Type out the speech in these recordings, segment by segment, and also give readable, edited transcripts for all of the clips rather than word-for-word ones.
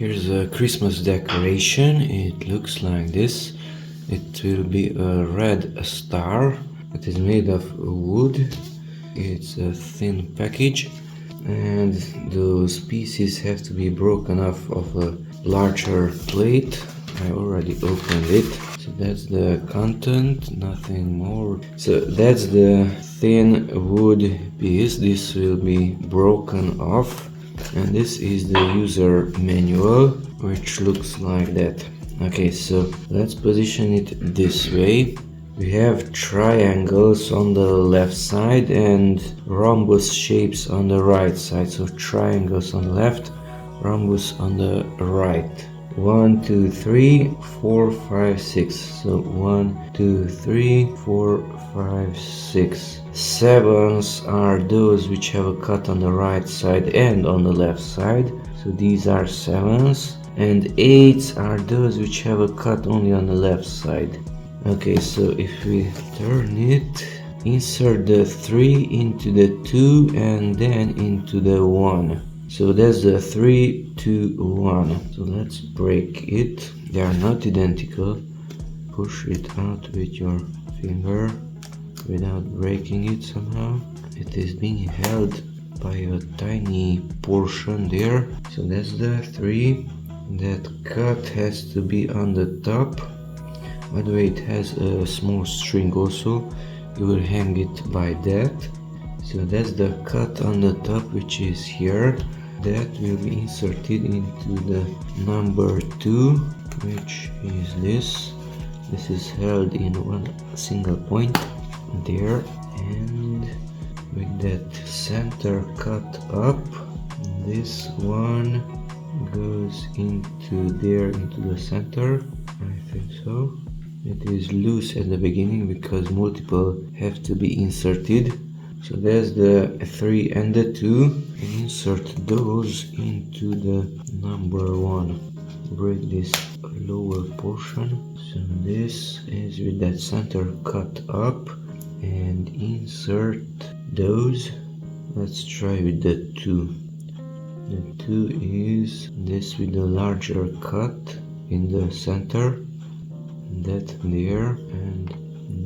Here's a Christmas decoration. It looks like this. It will be a red star. It is made of wood. It's a thin package, and those pieces have to be broken off of a larger plate. I already opened it. So that's the content, nothing more. So that's the thin wood piece. This will be broken off. And this is the user manual, which looks like that. Okay, so let's position it this way. We have triangles on the left side and rhombus shapes on the right side. So triangles on the left, rhombus on the right. 1, 2, 3, 4, 5, 6. So 1, 2, 3, 4, 5, 6. Sevens are those which have a cut on the right side and on the left side. So these are sevens. And eights are those which have a cut only on the left side. Okay, so if we turn it, insert the 3 into the 2 and then into the 1. So that's the 3, 2, 1. So let's break it. They are not identical. Push it out with your finger without breaking it somehow. It is being held by a tiny portion there. So that's the 3. That cut has to be on the top. By the way, it has a small string also. You will hang it by that. So that's the cut on the top, which is here. That will be inserted into the number 2, which is this. This is held in one single point there, and with that center cut up, this one goes into there, into the center. I think so. It is loose at the beginning because multiple have to be inserted. So there's the 3 and the 2. Insert those into the number 1. Break this lower portion. So this is with that center cut up, and insert those. Let's try with the 2. The 2 is this with the larger cut in the center. That there, and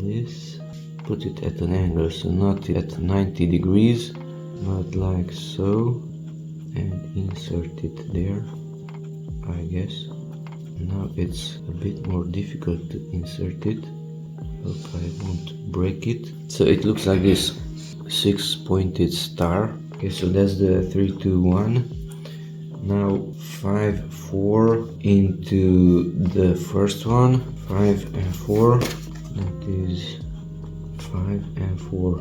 this. Put it at an angle, so not at 90 degrees, but like so, and insert it there, I guess. Now it's a bit more difficult to insert it. Hope I won't break it. So it looks like this 6-pointed star. Okay, so that's the 3, 2, 1. Now 5, 4 into the first one. 5 and 4. That is 5 and 4.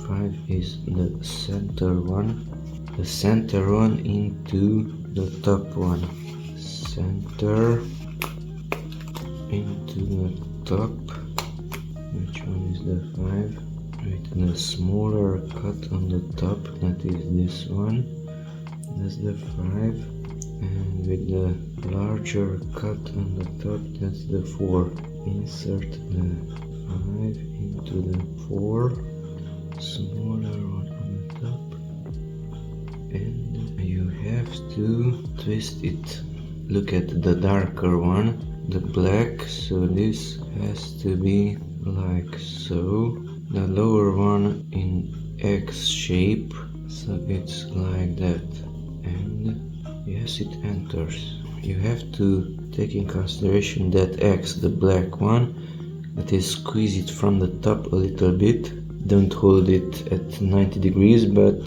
5 is the center one. The center one into the top one. Center into the top. Which one is the 5? With the smaller cut on the top, that is this one. That's the 5. And with the larger cut on the top, that's the 4. Insert the 5 into the 4, smaller one on the top, and you have to twist it. Look at the darker one, the black, so this has to be like so. The lower one in X shape, so it's like that, and yes, it enters. You have to take in consideration that X, the black one, that is, squeeze it from the top a little bit. Don't hold it at 90 degrees, but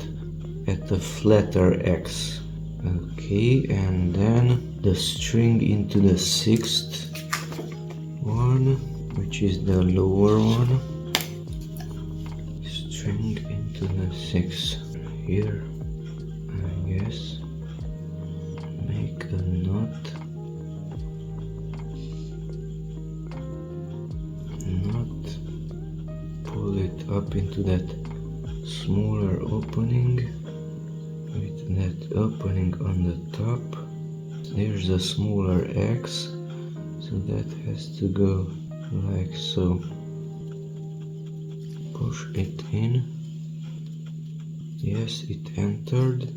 at a flatter X. Okay, and then the string into the 6th one, which is the lower one. String into the 6th here, I guess. Make a knot. Pull it up into that smaller opening, with that opening on the top. There's a smaller X, so that has to go like so. Push it in. Yes, it entered.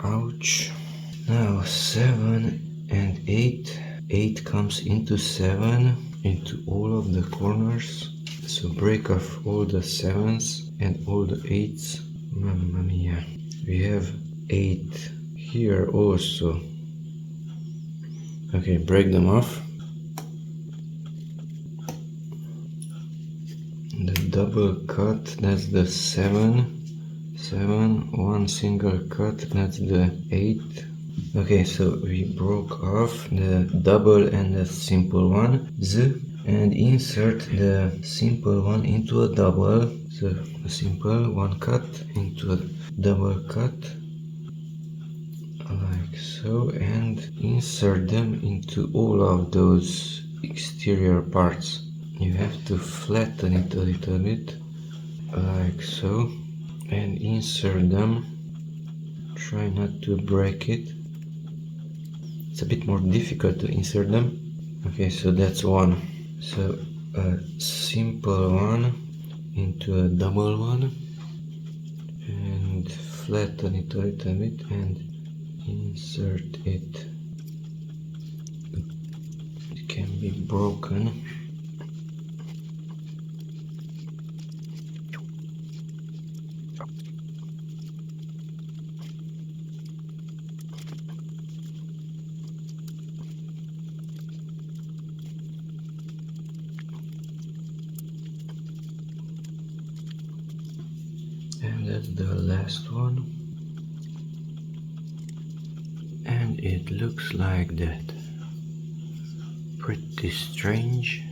Ouch. Now 7 and 8. 8 comes into 7, into all of the corners. So break off all the 7s and all the 8s. Mamma mia. We have 8 here also. Okay, break them off. The double cut, that's the 7. 7, one single cut, that's the 8. Okay, so we broke off the double and the simple one, and insert the simple one into a double. So a simple one cut into a double cut, like so, and insert them into all of those exterior parts. You have to flatten it a little bit, like so, and insert them. Try not to break it. It's a bit more difficult to insert them. Okay, so that's one. So a simple one into a double one, and flatten it a little bit and insert it. It can be broken. And that's the last one. And it looks like that. Pretty strange.